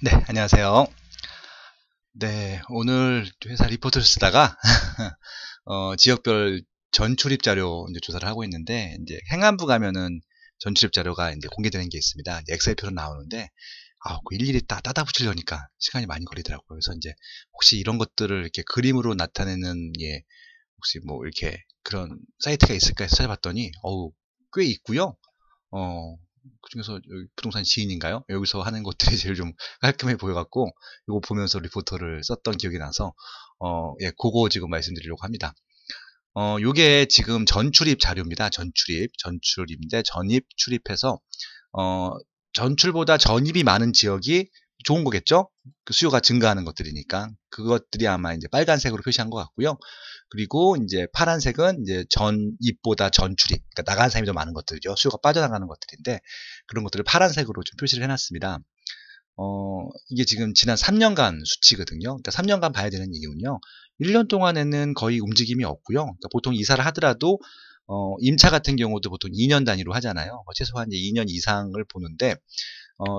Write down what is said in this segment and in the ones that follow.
네, 안녕하세요. 네, 오늘 회사 리포트를 쓰다가 지역별 전출입 자료 이제 조사를 하고 있는데, 이제 행안부 가면은 전출입 자료가 이제 공개되는 게 있습니다. 이제 엑셀표로 나오는데, 그 일일이 따다 붙이려니까 시간이 많이 걸리더라고요. 그래서 이제 혹시 이런 것들을 이렇게 그림으로 나타내는, 혹시 뭐 이렇게 그런 사이트가 있을까 해서 찾아봤더니, 꽤 있고요. 그중에서 여기 부동산 지인인가요? 여기서 하는 것들이 제일 좀 깔끔해 보여갖고, 이거 보면서 리포터를 썼던 기억이 나서, 그거 지금 말씀드리려고 합니다. 요게 지금 전출입 자료입니다. 전출입인데, 전입, 출입해서, 어, 전출보다 전입이 많은 지역이 좋은 거겠죠? 그 수요가 증가하는 것들이니까. 그것들이 아마 이제 빨간색으로 표시한 것 같고요. 그리고 이제 파란색은 이제 전입보다 전출입, 그러니까 나가는 사람이 더 많은 것들이죠. 수요가 빠져나가는 것들인데, 그런 것들을 파란색으로 좀 표시를 해놨습니다. 이게 지금 지난 3년간 수치거든요. 그러니까 3년간 봐야 되는 이유는요. 1년 동안에는 거의 움직임이 없고요. 그러니까 보통 이사를 하더라도 임차 같은 경우도 보통 2년 단위로 하잖아요. 최소한 이제 2년 이상을 보는데,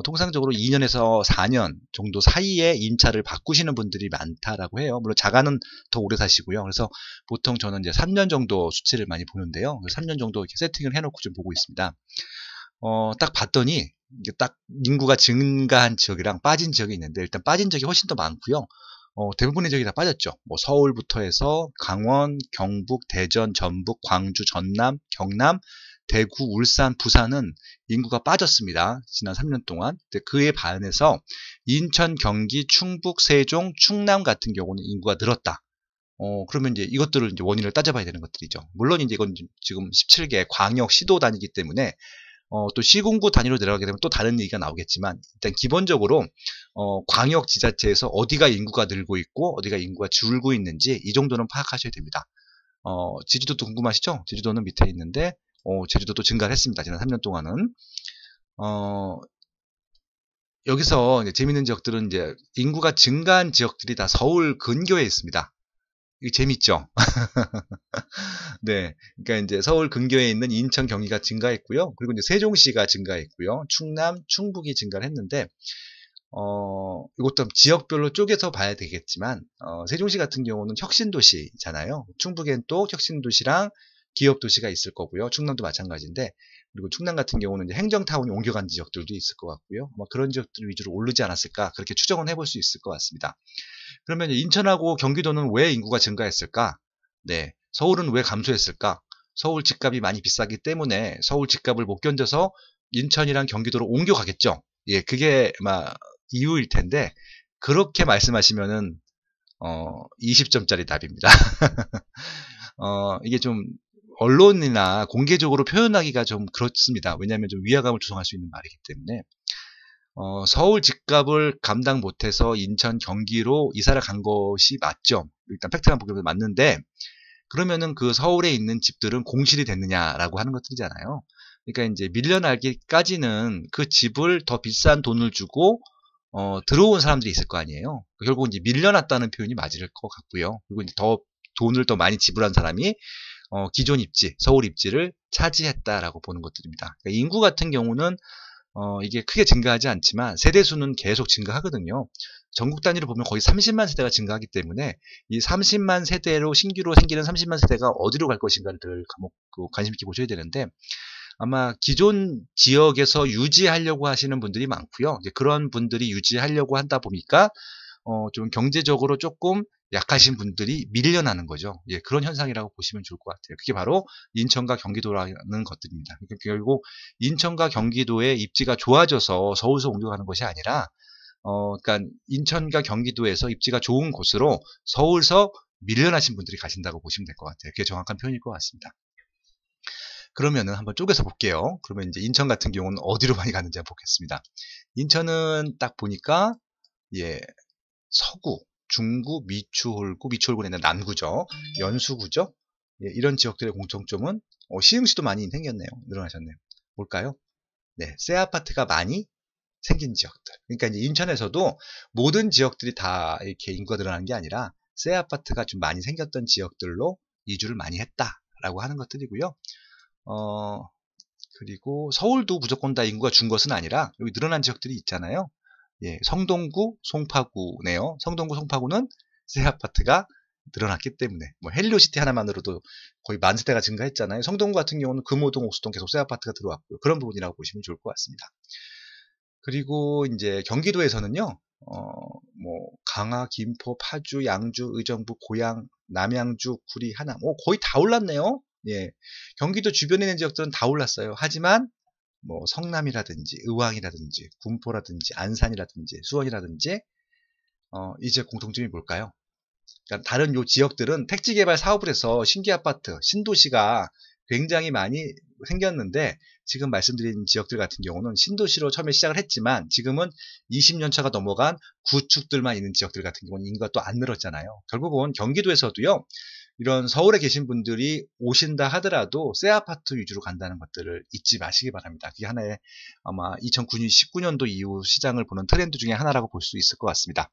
통상적으로 2년에서 4년 정도 사이에 임차를 바꾸시는 분들이 많다라고 해요. 물론 자가는 더 오래 사시고요. 그래서 보통 저는 이제 3년 정도 수치를 많이 보는데요. 3년 정도 이렇게 세팅을 해놓고 좀 보고 있습니다. 딱 봤더니 이게 딱 인구가 증가한 지역이랑 빠진 지역이 있는데, 일단 빠진 지역이 훨씬 더 많고요. 대부분의 지역이 다 빠졌죠. 뭐 서울부터 해서 강원, 경북, 대전, 전북, 광주, 전남, 경남, 대구, 울산, 부산은 인구가 빠졌습니다. 지난 3년 동안. 그에 반해서 인천, 경기, 충북, 세종, 충남 같은 경우는 인구가 늘었다. 그러면 이제 이것들을 이제 원인을 따져봐야 되는 것들이죠. 물론 이제 이건 지금 17개 광역 시도 단위이기 때문에 또 시군구 단위로 내려가게 되면 또 다른 얘기가 나오겠지만, 일단 기본적으로 광역 지자체에서 어디가 인구가 늘고 있고 어디가 인구가 줄고 있는지 이 정도는 파악하셔야 됩니다. 제주도도 궁금하시죠? 제주도는 밑에 있는데 제주도도 증가를 했습니다. 지난 3년 동안은. 여기서 이제 재밌는 지역들은 이제 인구가 증가한 지역들이 다 서울 근교에 있습니다. 이게 재밌죠? 네. 그러니까 이제 서울 근교에 있는 인천, 경기가 증가했고요. 그리고 이제 세종시가 증가했고요. 충남, 충북이 증가를 했는데, 이것도 지역별로 쪼개서 봐야 되겠지만, 세종시 같은 경우는 혁신도시잖아요. 충북엔 또 혁신도시랑 기업도시가 있을 거고요. 충남도 마찬가지인데, 그리고 충남 같은 경우는 이제 행정타운이 옮겨간 지역들도 있을 것 같고요. 아마 그런 지역들 위주로 오르지 않았을까, 그렇게 추정은 해볼 수 있을 것 같습니다. 그러면 인천하고 경기도는 왜 인구가 증가했을까? 네. 서울은 왜 감소했을까? 서울 집값이 많이 비싸기 때문에 서울 집값을 못 견뎌서 인천이랑 경기도로 옮겨가겠죠. 예, 그게 아마 이유일 텐데, 그렇게 말씀하시면은 20점짜리 답입니다. 이게 좀 언론이나 공개적으로 표현하기가 좀 그렇습니다. 왜냐하면 좀 위화감을 조성할 수 있는 말이기 때문에. 서울 집값을 감당 못해서 인천, 경기로 이사를 간 것이 맞죠. 일단 팩트만 보기로 맞는데, 그러면은 그 서울에 있는 집들은 공실이 됐느냐라고 하는 것들이잖아요. 그러니까 이제 밀려나기까지는 그 집을 더 비싼 돈을 주고 들어온 사람들이 있을 거 아니에요. 결국 이제 밀려났다는 표현이 맞을 것 같고요. 그리고 이제 더 돈을 더 많이 지불한 사람이 기존 입지, 서울 입지를 차지했다라고 보는 것들입니다. 그러니까 인구 같은 경우는 이게 크게 증가하지 않지만 세대수는 계속 증가하거든요. 전국 단위로 보면 거의 30만 세대가 증가하기 때문에 이 30만 세대로 신규로 생기는 30만 세대가 어디로 갈 것인가를 관심 있게 보셔야 되는데, 아마 기존 지역에서 유지하려고 하시는 분들이 많고요. 이제 그런 분들이 유지하려고 한다 보니까 좀 경제적으로 조금 약하신 분들이 밀려나는 거죠. 예, 그런 현상이라고 보시면 좋을 것 같아요. 그게 바로 인천과 경기도라는 것들입니다. 그러니까 결국 인천과 경기도의 입지가 좋아져서 서울서 옮겨가는 것이 아니라, 그러니까 인천과 경기도에서 입지가 좋은 곳으로 서울서 밀려나신 분들이 가신다고 보시면 될 것 같아요. 그게 정확한 표현일 것 같습니다. 그러면은 한번 쪼개서 볼게요. 그러면 이제 인천 같은 경우는 어디로 많이 가는지 한번 보겠습니다. 인천은 딱 보니까, 예, 서구, 중구, 미추홀구는 옛날 남구죠. 연수구죠. 예, 이런 지역들의 공통점은 시흥시도 많이 생겼네요. 늘어나셨네요. 뭘까요? 네, 새 아파트가 많이 생긴 지역들. 그러니까 이제 인천에서도 모든 지역들이 다 이렇게 인구가 늘어나는 게 아니라 새 아파트가 좀 많이 생겼던 지역들로 이주를 많이 했다라고 하는 것들이고요. 그리고 서울도 무조건 다 인구가 준 것은 아니라 여기 늘어난 지역들이 있잖아요. 예, 성동구, 송파구네요. 성동구, 송파구는 새 아파트가 늘어났기 때문에 뭐 헬리오시티 하나만으로도 거의 10,000세대가 증가했잖아요. 성동구 같은 경우는 금호동, 옥수동 계속 새 아파트가 들어왔고요. 그런 부분이라고 보시면 좋을 것 같습니다. 그리고 이제 경기도에서는요, 뭐 강화, 김포, 파주, 양주, 의정부, 고양, 남양주, 구리, 하남, 거의 다 올랐네요. 예, 경기도 주변에 있는 지역들은 다 올랐어요. 하지만 뭐 성남이라든지 의왕이라든지 군포라든지 안산이라든지 수원이라든지 이제 공통점이 뭘까요? 그러니까 다른 요 지역들은 택지 개발 사업을 해서 신규 아파트, 신도시가 굉장히 많이 생겼는데 지금 말씀드린 지역들 같은 경우는 신도시로 처음에 시작을 했지만 지금은 20년 차가 넘어간 구축들만 있는 지역들 같은 경우는 인구가 또 안 늘었잖아요. 결국은 경기도에서도요. 이런 서울에 계신 분들이 오신다 하더라도 새 아파트 위주로 간다는 것들을 잊지 마시기 바랍니다. 그게 하나의 아마 2019년도 이후 시장을 보는 트렌드 중에 하나라고 볼 수 있을 것 같습니다.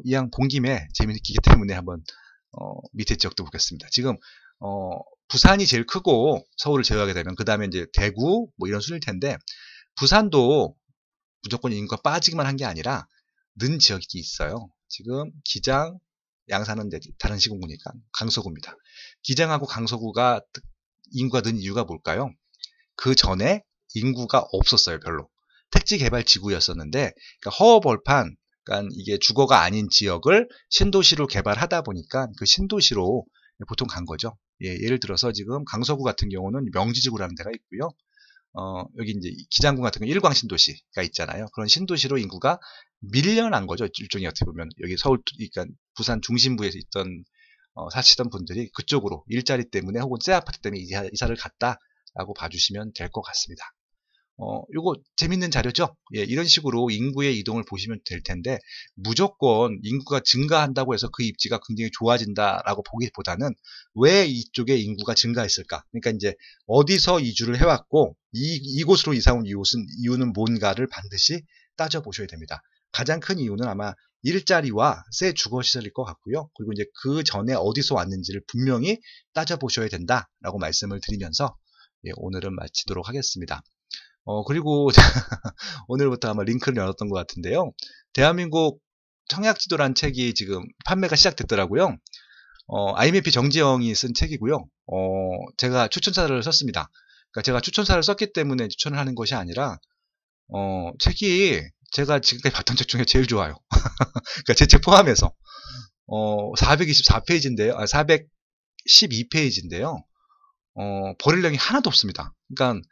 이왕 본 김에 재미있기 때문에 한번 밑에 지역도 보겠습니다. 지금 부산이 제일 크고 서울을 제외하게 되면 그 다음에 이제 대구 뭐 이런 순일 텐데 부산도 무조건 인구가 빠지기만 한 게 아니라 는 지역이 있어요. 지금 기장, 양산은 다른 시군구니까 강서구입니다. 기장하고 강서구가 인구가 는 이유가 뭘까요? 그 전에 인구가 없었어요. 별로. 택지 개발 지구였었는데 그러니까 허허벌판, 그러니까 이게 주거가 아닌 지역을 신도시로 개발하다 보니까 그 신도시로 보통 간 거죠. 예, 예를 들어서 지금 강서구 같은 경우는 명지지구라는 데가 있고요. 여기 이제 기장군 같은 경우 일광신도시가 있잖아요. 그런 신도시로 인구가 밀려난 거죠. 일종의 어떻게 보면 여기 서울, 그러니까 부산 중심부에서 있던 사시던 분들이 그쪽으로 일자리 때문에 혹은 새 아파트 때문에 이사를 갔다라고 봐주시면 될 것 같습니다. 요거 재밌는 자료죠? 예, 이런 식으로 인구의 이동을 보시면 될 텐데 무조건 인구가 증가한다고 해서 그 입지가 굉장히 좋아진다라고 보기보다는 왜 이쪽에 인구가 증가했을까? 그러니까 이제 어디서 이주를 해왔고 이곳으로 이사 온 이유는 뭔가를 반드시 따져보셔야 됩니다. 가장 큰 이유는 아마 일자리와 새 주거시설일 것 같고요. 그리고 이제 그 전에 어디서 왔는지를 분명히 따져보셔야 된다라고 말씀을 드리면서 예, 오늘은 마치도록 하겠습니다. 그리고 오늘부터 아마 링크를 열었던 것 같은데요. 대한민국 청약지도란 책이 지금 판매가 시작됐더라고요. IMF 정지영이 쓴 책이고요. 제가 추천사를 썼습니다. 그러니까 제가 추천사를 썼기 때문에 추천을 하는 것이 아니라 책이 제가 지금까지 봤던 책 중에 제일 좋아요. 그러니까 제 책 포함해서 424페이지인데요. 412페이지인데요. 버릴 내용이 하나도 없습니다. 그러니까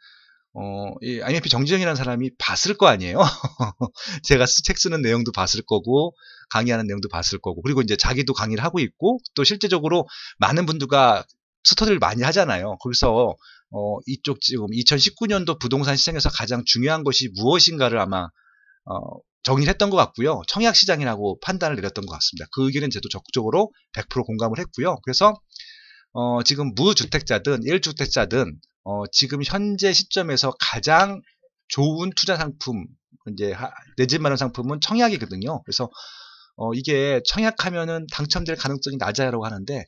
이 IMF 정지영이라는 사람이 봤을 거 아니에요. 제가 책 쓰는 내용도 봤을 거고 강의하는 내용도 봤을 거고 그리고 이제 자기도 강의를 하고 있고 또 실제적으로 많은 분들과 스터디를 많이 하잖아요. 거기서 이쪽 지금 2019년도 부동산 시장에서 가장 중요한 것이 무엇인가를 아마 정의를 했던 것 같고요. 청약 시장이라고 판단을 내렸던 것 같습니다. 그 의견은 저도 적극적으로 100% 공감을 했고요. 그래서 지금 무주택자든 1주택자든 지금 현재 시점에서 가장 좋은 투자 상품, 이제 내 집 마련 상품은 청약이거든요. 그래서 이게 청약하면은 당첨될 가능성이 낮아요라고 하는데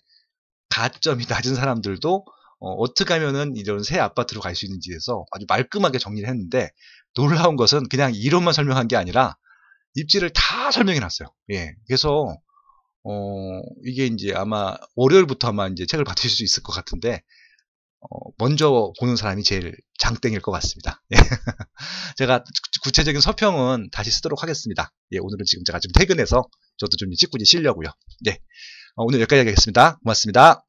가점이 낮은 사람들도 어떻게 하면은 이런 새 아파트로 갈 수 있는지에서 아주 말끔하게 정리를 했는데 놀라운 것은 그냥 이론만 설명한 게 아니라 입지를 다 설명해 놨어요. 예. 그래서 이게 이제 아마 월요일부터 아마 이제 책을 받으실 수 있을 것 같은데 먼저 보는 사람이 제일 장땡일 것 같습니다. 예. 제가 구체적인 서평은 다시 쓰도록 하겠습니다. 예, 오늘은 지금 제가 좀 퇴근해서 저도 좀 씻고 쉬려고요. 예. 오늘 여기까지 하겠습니다. 고맙습니다.